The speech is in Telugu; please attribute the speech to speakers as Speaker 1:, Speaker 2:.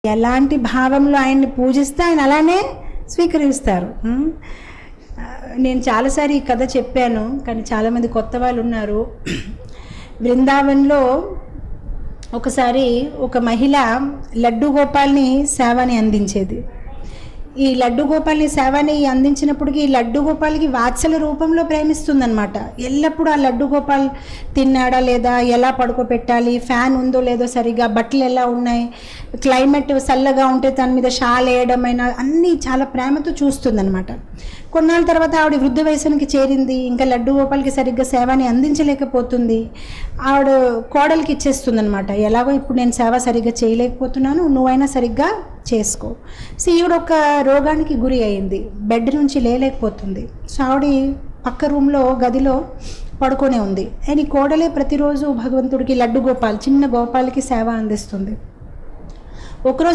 Speaker 1: ఎలాంటి భావంలో ఆయన్ని పూజిస్తే ఆయన అలానే స్వీకరిస్తారు. నేను చాలాసారి ఈ కథ చెప్పాను, కానీ చాలామంది కొత్త వాళ్ళు ఉన్నారు. బృందావన్లో ఒకసారి ఒక మహిళ లడ్డు గోపాల్ని సేవని అందించేది. ఈ లడ్డు గోపాల్ని సేవని అందించినప్పటికీ ఈ లడ్డు గోపాల్కి వాత్సల రూపంలో ప్రేమిస్తుందన్నమాట. ఎల్లప్పుడూ ఆ లడ్డు గోపాల్ తిన్నాడా లేదా, ఎలా పడుకోబెట్టాలి, ఫ్యాన్ ఉందో లేదో సరిగా, బట్టలు ఎలా ఉన్నాయి, క్లైమేట్ చల్లగా ఉంటే దాని మీద షాల్ వేయడమైనా అన్నీ చాలా ప్రేమతో చూస్తుందన్నమాట. కొన్నాళ్ళ తర్వాత ఆవిడ వృద్ధ వయసునికి చేరింది. ఇంకా లడ్డు గోపాల్కి సరిగ్గా సేవని అందించలేకపోతుంది. ఆవిడ కోడలికి ఇచ్చేస్తుందన్నమాట. ఎలాగో ఇప్పుడు నేను సేవ సరిగ్గా చేయలేకపోతున్నాను, నువ్వైనా సరిగ్గా చేసుకో. సో ఈవిడ ఒక రోగానికి గురి అయింది, బెడ్ నుంచి లేలేకపోతుంది. సో ఆవిడ పక్క రూమ్లో గదిలో పడుకొనే ఉంది. అండ్ ఈ కోడలే ప్రతిరోజు భగవంతుడికి లడ్డు గోపాల్ చిన్న గోపాల్కి సేవ అందిస్తుంది. ఒకరోజు